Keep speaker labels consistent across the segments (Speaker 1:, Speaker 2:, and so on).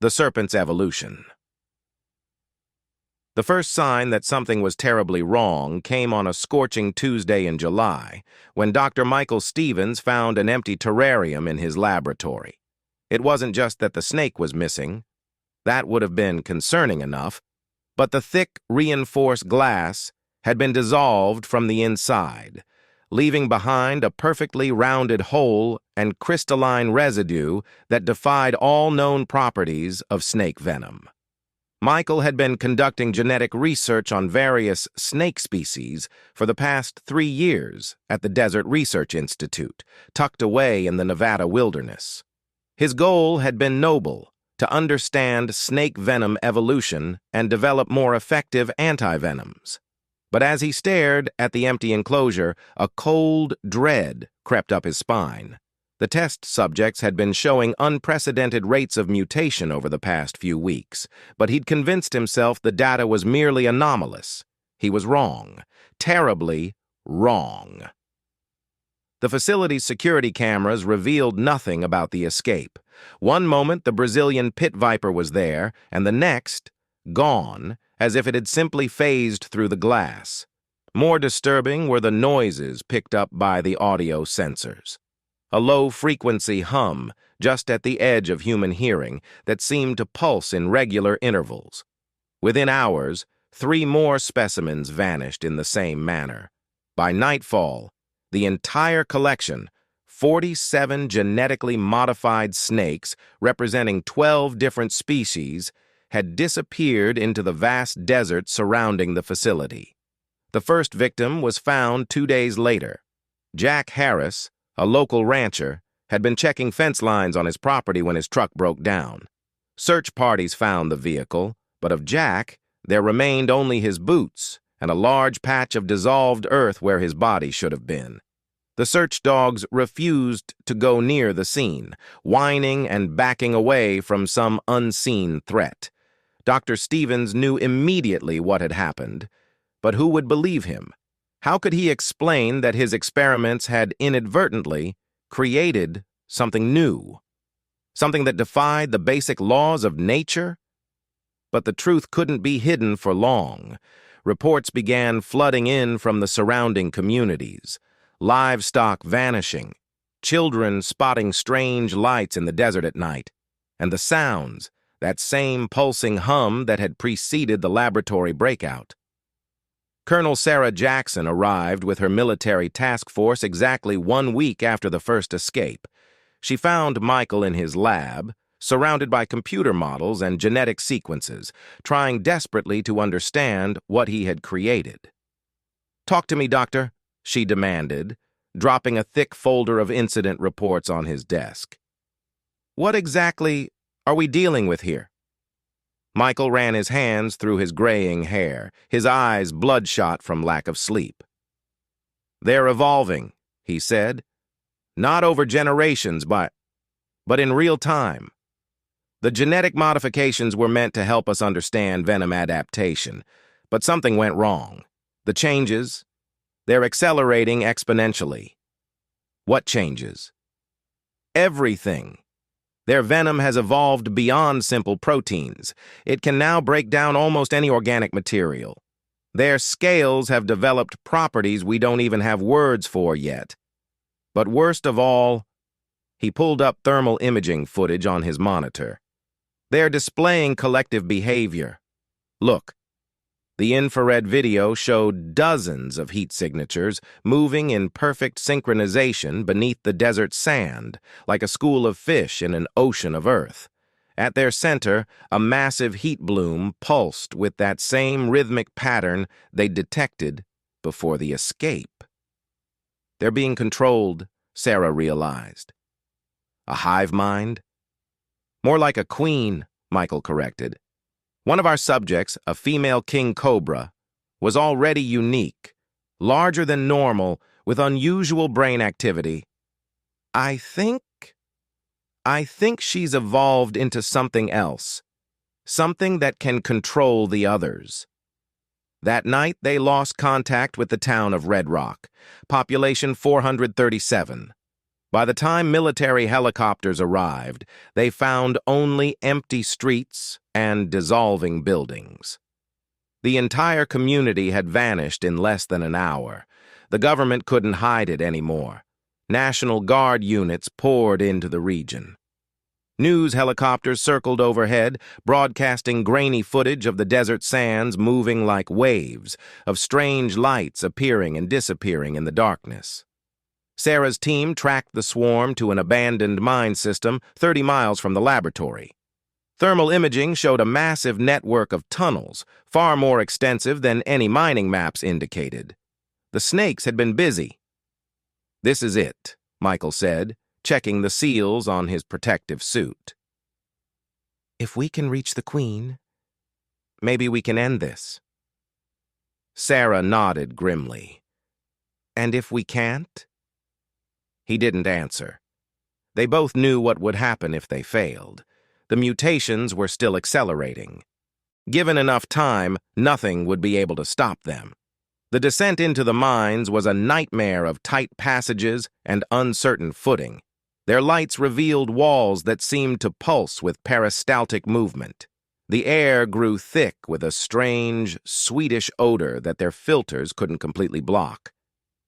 Speaker 1: The serpent's evolution. The first sign that something was terribly wrong came on a scorching Tuesday in July, when Dr. Michael Stevens found an empty terrarium in his laboratory. It wasn't just that the snake was missing. That would have been concerning enough, but the thick, reinforced glass had been dissolved from the inside, leaving behind a perfectly rounded hole and crystalline residue that defied all known properties of snake venom. Michael had been conducting genetic research on various snake species for the past 3 years at the Desert Research Institute, tucked away in the Nevada wilderness. His goal had been noble: to understand snake venom evolution and develop more effective antivenoms. But as he stared at the empty enclosure, a cold dread crept up his spine. The test subjects had been showing unprecedented rates of mutation over the past few weeks, but he'd convinced himself the data was merely anomalous. He was wrong. Terribly wrong. The facility's security cameras revealed nothing about the escape. One moment the Brazilian pit viper was there, and the next, gone, as if it had simply phased through the glass. More disturbing were the noises picked up by the audio sensors. A low-frequency hum just at the edge of human hearing that seemed to pulse in regular intervals. Within hours, 3 more specimens vanished in the same manner. By nightfall, the entire collection, 47 genetically modified snakes representing 12 different species, had disappeared into the vast desert surrounding the facility. The first victim was found 2 days later. Jack Harris, a local rancher, had been checking fence lines on his property when his truck broke down. Search parties found the vehicle, but of Jack, there remained only his boots and a large patch of dissolved earth where his body should have been. The search dogs refused to go near the scene, whining and backing away from some unseen threat. Dr. Stevens knew immediately what had happened, but who would believe him? How could he explain that his experiments had inadvertently created something new? Something that defied the basic laws of nature? But the truth couldn't be hidden for long. Reports began flooding in from the surrounding communities. Livestock vanishing, children spotting strange lights in the desert at night, and the sounds, that same pulsing hum that had preceded the laboratory breakout. Colonel Sarah Jackson arrived with her military task force exactly 1 week after the first escape. She found Michael in his lab, surrounded by computer models and genetic sequences, trying desperately to understand what he had created. "Talk to me, Doctor," she demanded, dropping a thick folder of incident reports on his desk. "What exactly are we dealing with here?" Michael ran his hands through his graying hair, his eyes bloodshot from lack of sleep. "They're evolving," he said. "Not over generations, but in real time. The genetic modifications were meant to help us understand venom adaptation, but something went wrong. The changes, they're accelerating exponentially." "What changes?" "Everything. Their venom has evolved beyond simple proteins. It can now break down almost any organic material. Their scales have developed properties we don't even have words for yet. But worst of all," he pulled up thermal imaging footage on his monitor, "they're displaying collective behavior. Look." The infrared video showed dozens of heat signatures moving in perfect synchronization beneath the desert sand, like a school of fish in an ocean of earth. At their center, a massive heat bloom pulsed with that same rhythmic pattern they detected before the escape. They're being controlled, Sarah realized. A hive mind? More like a queen, Michael corrected. One of our subjects, a female king cobra, was already unique, larger than normal, with unusual brain activity. I think she's evolved into something else, something that can control the others." That night, they lost contact with the town of Red Rock, population 437. By the time military helicopters arrived, they found only empty streets and dissolving buildings. The entire community had vanished in less than an hour. The government couldn't hide it anymore. National Guard units poured into the region. News helicopters circled overhead, broadcasting grainy footage of the desert sands moving like waves, of strange lights appearing and disappearing in the darkness. Sarah's team tracked the swarm to an abandoned mine system 30 miles from the laboratory. Thermal imaging showed a massive network of tunnels, far more extensive than any mining maps indicated. The snakes had been busy. "This is it," Michael said, checking the seals on his protective suit. "If we can reach the Queen, maybe we can end this." Sarah nodded grimly. "And if we can't?" He didn't answer. They both knew what would happen if they failed. The mutations were still accelerating. Given enough time, nothing would be able to stop them. The descent into the mines was a nightmare of tight passages and uncertain footing. Their lights revealed walls that seemed to pulse with peristaltic movement. The air grew thick with a strange, sweetish odor that their filters couldn't completely block.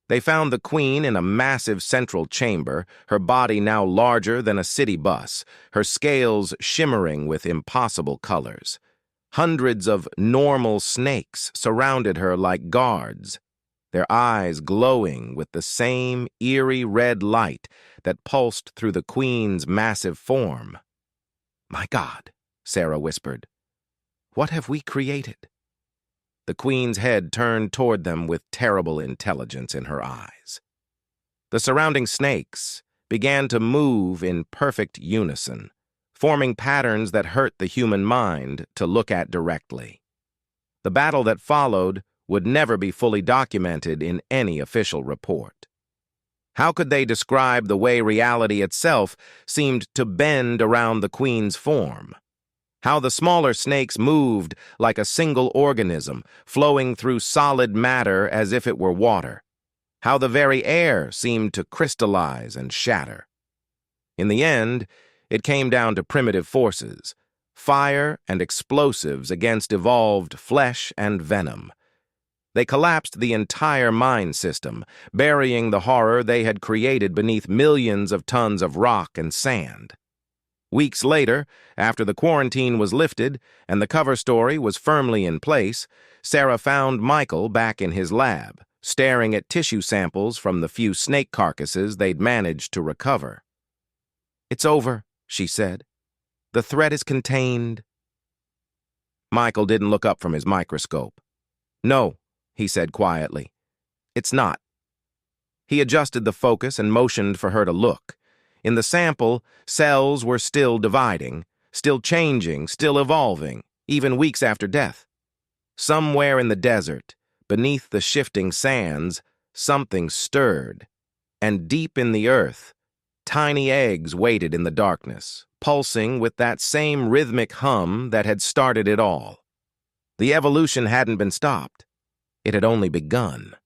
Speaker 1: They found the Queen in a massive central chamber, her body now larger than a city bus, her scales shimmering with impossible colors. Hundreds of normal snakes surrounded her like guards, their eyes glowing with the same eerie red light that pulsed through the Queen's massive form. "My God," Sarah whispered, "what have we created?" The Queen's head turned toward them with terrible intelligence in her eyes. The surrounding snakes began to move in perfect unison, forming patterns that hurt the human mind to look at directly. The battle that followed would never be fully documented in any official report. How could they describe the way reality itself seemed to bend around the Queen's form? How the smaller snakes moved like a single organism, flowing through solid matter as if it were water. How the very air seemed to crystallize and shatter. In the end, it came down to primitive forces, fire and explosives against evolved flesh and venom. They collapsed the entire mine system, burying the horror they had created beneath millions of tons of rock and sand. Weeks later, after the quarantine was lifted and the cover story was firmly in place, Sarah found Michael back in his lab, staring at tissue samples from the few snake carcasses they'd managed to recover. "It's over," she said. "The threat is contained." Michael didn't look up from his microscope. "No," he said quietly. "It's not." He adjusted the focus and motioned for her to look. In the sample, cells were still dividing, still changing, still evolving, even weeks after death. Somewhere in the desert, beneath the shifting sands, something stirred, and deep in the earth, tiny eggs waited in the darkness, pulsing with that same rhythmic hum that had started it all. The evolution hadn't been stopped. It had only begun.